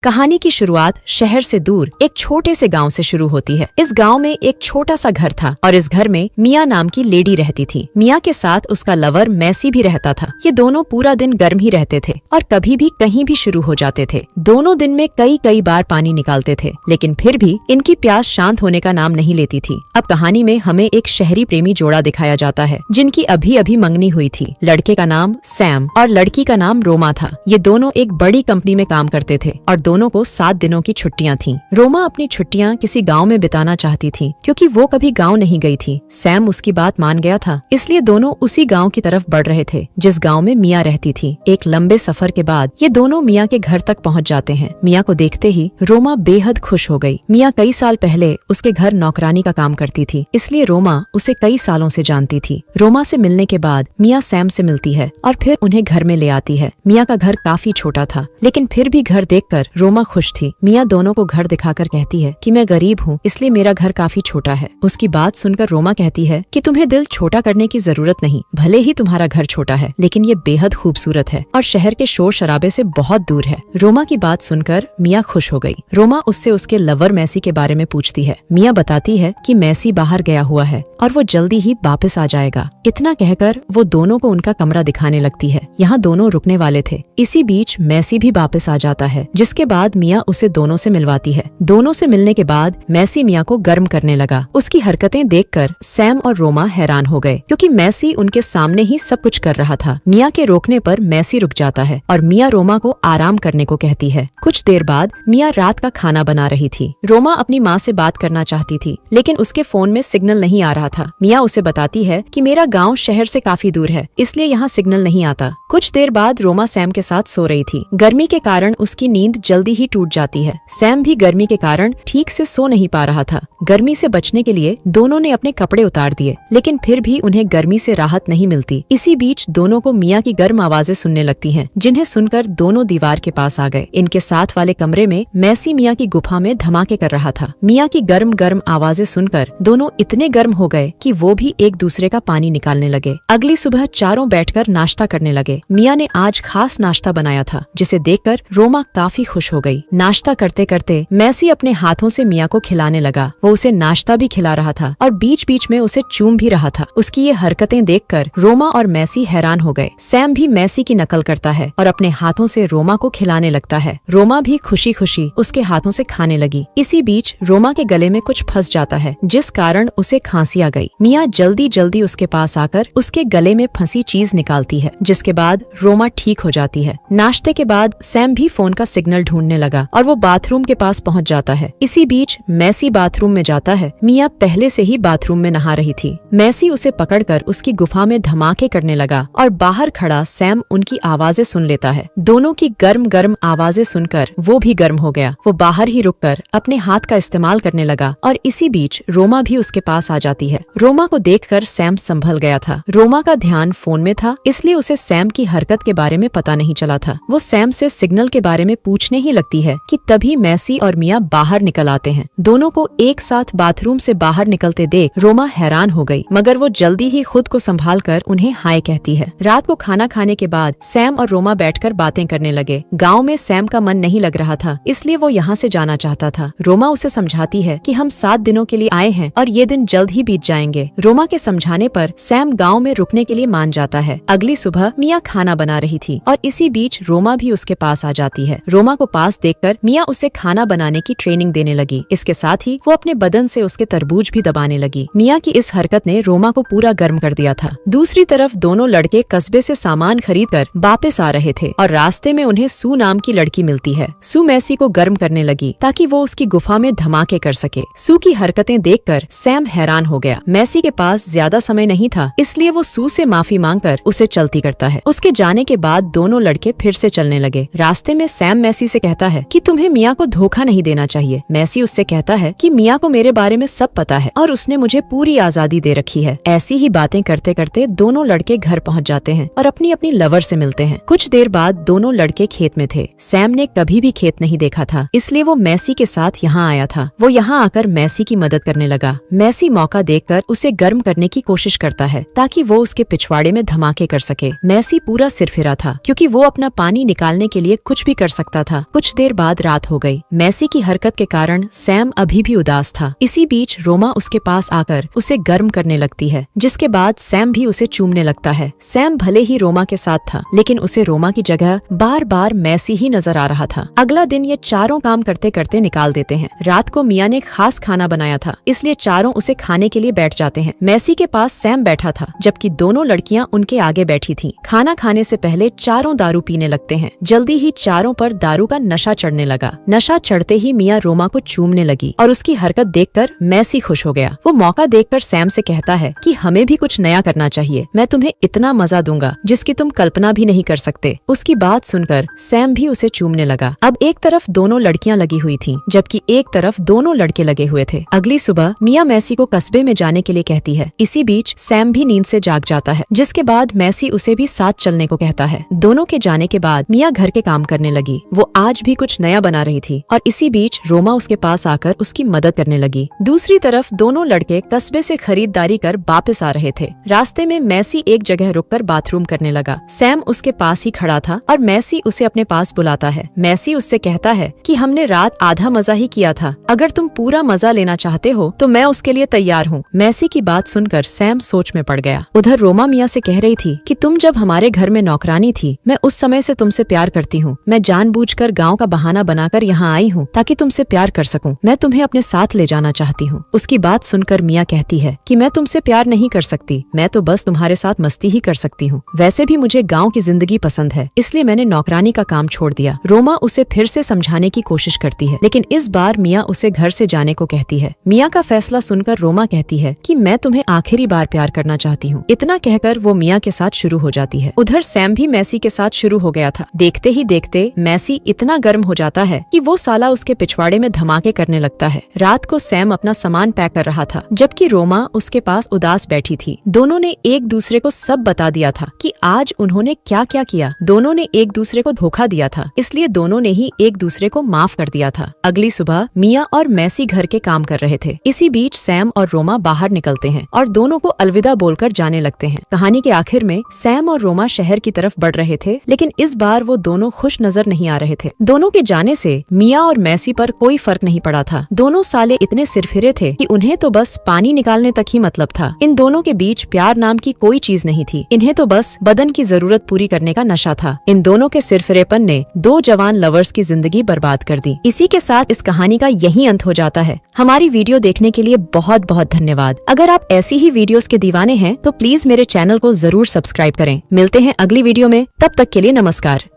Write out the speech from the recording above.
कहानी की शुरुआत शहर से दूर एक छोटे से गांव से शुरू होती है। इस गांव में एक छोटा सा घर था और इस घर में मिया नाम की लेडी रहती थी। मिया के साथ उसका लवर मैसी भी रहता था। ये दोनों पूरा दिन गर्म ही रहते थे और कभी भी कहीं भी शुरू हो जाते थे। दोनों दिन में कई बार पानी निकालते थे, लेकिन फिर भी इनकी प्यास शांत होने का नाम नहीं लेती थी। अब कहानी में हमें एक शहरी प्रेमी जोड़ा दिखाया जाता है जिनकी अभी अभी मंगनी हुई थी। लड़के का नाम सैम और लड़की का नाम रोमा था। ये दोनों एक बड़ी कंपनी में काम करते थे और दोनों को 7 दिनों की छुट्टियां थीं। रोमा अपनी छुट्टियां किसी गांव में बिताना चाहती थी क्योंकि वो कभी गांव नहीं गई थी। सैम उसकी बात मान गया था, इसलिए दोनों उसी गांव की तरफ बढ़ रहे थे जिस गांव में मिया रहती थी। एक लंबे सफर के बाद ये दोनों मिया के घर तक पहुंच जाते हैं। मिया को देखते ही रोमा बेहद खुश हो गई। मिया कई साल पहले उसके घर नौकरानी का काम करती थी, इसलिए रोमा उसे कई सालों से जानती थी। रोमा से मिलने के बाद मिया सैम से मिलती है और फिर उन्हें घर में ले आती है। मिया का घर काफी छोटा था, लेकिन फिर भी घर देखकर रोमा खुश थी। मिया दोनों को घर दिखाकर कहती है कि मैं गरीब हूँ, इसलिए मेरा घर काफी छोटा है। उसकी बात सुनकर रोमा कहती है कि तुम्हें दिल छोटा करने की जरूरत नहीं, भले ही तुम्हारा घर छोटा है, लेकिन ये बेहद खूबसूरत है और शहर के शोर शराबे से बहुत दूर है। रोमा की बात सुनकर मिया खुश हो गई। रोमा उससे उसके लवर मैसी के बारे में पूछती है। मिया बताती है कि मैसी बाहर गया हुआ है और वो जल्दी ही वापस आ जाएगा। इतना कहकर वो दोनों को उनका कमरा दिखाने लगती है। यहाँ दोनों रुकने वाले थे। इसी बीच मैसी भी वापस आ जाता है, जिसके बाद मिया उसे दोनों से मिलवाती है। दोनों से मिलने के बाद मैसी मिया को गर्म करने लगा। उसकी हरकतें देखकर सैम और रोमा हैरान हो गए क्योंकि मैसी उनके सामने ही सब कुछ कर रहा था। मिया के रोकने पर मैसी रुक जाता है और मिया रोमा को आराम करने को कहती है। कुछ देर बाद मिया रात का खाना बना रही थी। रोमा अपनी माँ से बात करना चाहती थी, लेकिन उसके फोन में सिग्नल नहीं आ रहा था। मिया उसे बताती है कि मेरा गाँव शहर से काफी दूर है, इसलिए यहाँ सिग्नल नहीं आता। कुछ देर बाद रोमा सैम के साथ सो रही थी। गर्मी के कारण उसकी नींद जल्दी ही टूट जाती है। सैम भी गर्मी के कारण ठीक से सो नहीं पा रहा था। गर्मी से बचने के लिए दोनों ने अपने कपड़े उतार दिए, लेकिन फिर भी उन्हें गर्मी से राहत नहीं मिलती। इसी बीच दोनों को मिया की गर्म आवाजें सुनने लगती हैं, जिन्हें सुनकर दोनों दीवार के पास आ गए। इनके साथ वाले कमरे में मैसी मिया की गुफा में धमाके कर रहा था। मिया की गर्म आवाजें सुनकर दोनों इतने गर्म हो गए कि वो भी एक दूसरे का पानी निकालने लगे। अगली सुबह चारों बैठकर नाश्ता करने लगे। मिया ने आज खास नाश्ता बनाया था, जिसे देखकर रोमा काफी खुश हो गई। नाश्ता करते करते मैसी अपने हाथों से मिया को खिलाने लगा। वो उसे नाश्ता भी खिला रहा था और बीच बीच में उसे चूम भी रहा था। उसकी ये हरकतें देखकर रोमा और मैसी हैरान हो गए। सैम भी मैसी की नकल करता है और अपने हाथों से रोमा को खिलाने लगता है। रोमा भी खुशी खुशी उसके हाथों से खाने लगी। इसी बीच रोमा के गले में कुछ फंस जाता है, जिस कारण उसे खांसी आ गई। मिया जल्दी उसके पास आकर उसके गले में फंसी चीज निकालती है, जिसके बाद रोमा ठीक हो जाती है। नाश्ते के बाद सैम भी फोन का सिग्नल ढूंढने लगा और वो बाथरूम के पास पहुंच जाता है। इसी बीच मैसी बाथरूम में जाता है। मिया पहले से ही बाथरूम में नहा रही थी। मैसी उसे पकड़कर उसकी गुफा में धमाके करने लगा और बाहर खड़ा सैम उनकी आवाजें सुन लेता है। दोनों की गर्म आवाजें सुनकर वो भी गर्म हो गया। वो बाहर ही रुककर अपने हाथ का इस्तेमाल करने लगा और इसी बीच रोमा भी उसके पास आ जाती है। रोमा को देखकर सैम संभल गया था। रोमा का ध्यान फोन में था, इसलिए उसे सैम की हरकत के बारे में पता नहीं चला था। वो सैम से सिग्नल के बारे में पूछने ही लगती है कि तभी मैसी और मिया बाहर निकल आते हैं। दोनों को एक साथ बाथरूम से बाहर निकलते देख रोमा हैरान हो गई, मगर वो जल्दी ही खुद को संभाल कर उन्हें हाय कहती है। रात को खाना खाने के बाद सैम और रोमा बैठकर बातें करने लगे। गाँव में सैम का मन नहीं लग रहा था, इसलिए वो यहाँ से जाना चाहता था। रोमा उसे समझाती है कि हम 7 दिनों के लिए आए हैं और ये दिन जल्द ही बीत जाएंगे। रोमा के समझाने पर सैम गाँव में रुकने के लिए मान जाता है। अगली सुबह मिया खाना बना रही थी और इसी बीच रोमा भी उसके पास आ जाती है। रोमा को पास देखकर मिया उसे खाना बनाने की ट्रेनिंग देने लगी। इसके साथ ही वो अपने बदन से उसके तरबूज भी दबाने लगी। मिया की इस हरकत ने रोमा को पूरा गर्म कर दिया था। दूसरी तरफ दोनों लड़के कस्बे से सामान खरीद कर वापस आ रहे थे और रास्ते में उन्हें सू नाम की लड़की मिलती है। सू मैसी को गर्म करने लगी ताकि वो उसकी गुफा में धमाके कर सके। सू की हरकतें देखकर सैम हैरान हो गया। मैसी के पास ज्यादा समय नहीं था, इसलिए वो सू से माफी मांगकर उसे चलती करता है। उसके जाने के बाद दोनों लड़के फिर से चलने लगे। रास्ते में सैम मैसी से कहता है कि तुम्हें मिया को धोखा नहीं देना चाहिए। मैसी उससे कहता है कि मिया को मेरे बारे में सब पता है और उसने मुझे पूरी आजादी दे रखी है। ऐसी ही बातें करते करते दोनों लड़के घर पहुंच जाते हैं और अपनी अपनी लवर से मिलते हैं। कुछ देर बाद दोनों लड़के खेत में थे। सैम ने कभी भी खेत नहीं देखा था, इसलिए वो मैसी के साथ यहाँ आया था। वो यहाँ आकर मैसी की मदद करने लगा। मैसी मौका देखकर उसे गर्म करने की कोशिश करता है ताकि वो उसके पिछवाड़े में धमाके कर सके। मैसी पूरा सिरफिरा था क्योंकि वो अपना पानी निकालने के लिए कुछ भी कर सकता था। कुछ देर बाद रात हो गई। मैसी की हरकत के कारण सैम अभी भी उदास था। इसी बीच रोमा उसके पास आकर उसे गर्म करने लगती है, जिसके बाद सैम भी उसे चूमने लगता है। सैम भले ही रोमा के साथ था, लेकिन उसे रोमा की जगह बार बार मैसी ही नजर आ रहा था। अगला दिन ये चारों काम करते करते निकाल देते हैं। रात को मिया ने खास खाना बनाया था, इसलिए चारों उसे खाने के लिए बैठ जाते हैं। मैसी के पास सैम बैठा था, जबकि दोनों लड़कियां उनके आगे बैठी थीं। खाना खाने से पहले चारों दारू पीने लगते हैं। जल्दी ही चारों पर दारू का नशा चढ़ने लगा। नशा चढ़ते ही मिया रोमा को चूमने लगी और उसकी हरकत देखकर मैसी खुश हो गया। वो मौका देखकर सैम से कहता है कि हमें भी कुछ नया करना चाहिए। मैं तुम्हें इतना मजा दूंगा जिसकी तुम कल्पना भी नहीं कर सकते। उसकी बात सुनकर सैम भी उसे चूमने लगा। अब एक तरफ दोनों लड़कियां लगी हुई थीं, जबकि एक तरफ दोनों लड़के लगे हुए थे। अगली सुबह मिया मैसी को कस्बे में जाने के लिए कहती है। इसी बीच सैम भी नींद से जाग जाता है, जिसके बाद मैसी उसे भी साथ चलने को कहता है। दोनों के जाने के बाद मिया घर के काम करने लगी। वो आज भी कुछ नया बना रही थी और इसी बीच रोमा उसके पास आकर उसकी मदद करने लगी। दूसरी तरफ दोनों लड़के कस्बे से खरीदारी कर वापस आ रहे थे। रास्ते में मैसी एक जगह रुककर बाथरूम करने लगा। सैम उसके पास ही खड़ा था और मैसी उसे अपने पास बुलाता है। मैसी उससे कहता है कि हमने रात आधा मजा ही किया था, अगर तुम पूरा मजा लेना चाहते हो तो मैं उसके लिए तैयार हूँ। मैसी की बात सुनकर सैम सोच में पड़ गया। उधर रोमा मिया से कह रही थी कि तुम जब हमारे घर में नौकरानी थी, मैं उस समय से तुमसे प्यार करती हूँ। मैं जानबूझकर गांव का बहाना बनाकर यहाँ आई हूँ ताकि तुमसे प्यार कर सकूं। मैं तुम्हें अपने साथ ले जाना चाहती हूँ। उसकी बात सुनकर मिया कहती है कि मैं तुमसे प्यार नहीं कर सकती, मैं तो बस तुम्हारे साथ मस्ती ही कर सकती हूँ। वैसे भी मुझे गाँव की जिंदगी पसंद है, इसलिए मैंने नौकरानी का काम छोड़ दिया। रोमा उसे फिर से समझाने की कोशिश करती है, लेकिन इस बार मिया उसे घर से जाने को कहती है। मिया का फैसला सुनकर रोमा कहती है कि मैं तुम्हें आखिरी बार प्यार करना चाहती हूँ। इतना कहकर वो मिया के साथ शुरू हो जाती है। उधर सैम भी मैसी के साथ शुरू हो गया था। देखते ही देखते मैसी इतना गर्म हो जाता है कि वो साला उसके पिछवाड़े में धमाके करने लगता है। रात को सैम अपना सामान पैक कर रहा था, जबकि रोमा उसके पास उदास बैठी थी। दोनों ने एक दूसरे को सब बता दिया था कि आज उन्होंने क्या क्या किया। दोनों ने एक दूसरे को धोखा दिया था, इसलिए दोनों ने ही एक दूसरे को माफ कर दिया था। अगली सुबह मिया और मैसी घर के काम कर रहे थे। इसी बीच सैम और रोमा बाहर निकलते हैं और दोनों को अलविदा बोलकर जाने लगते हैं। कहानी के आखिर में सैम और रोमा शहर की तरफ बढ़ रहे थे, लेकिन इस बार वो दोनों खुश नजर नहीं आ रहे थे। दोनों के जाने से मिया और मैसी पर कोई फर्क नहीं पड़ा था। दोनों साले इतने सिरफिरे थे कि उन्हें तो बस पानी निकालने तक ही मतलब था। इन दोनों के बीच प्यार नाम की कोई चीज नहीं थी। इन्हें तो बस बदन की जरूरत पूरी करने का नशा था। इन दोनों के सिरफिरेपन ने दो जवान लवर्स की जिंदगी बर्बाद कर दी। इसी के साथ इस कहानी का यही अंत हो जाता है। हमारी वीडियो देखने के लिए बहुत बहुत धन्यवाद। अगर आप ऐसी ही वीडियोस के दीवाने हैं तो प्लीज मेरे चैनल को जरूर सब्सक्राइब करें। मिलते हैं अगली वीडियो में, तब तक के लिए नमस्कार।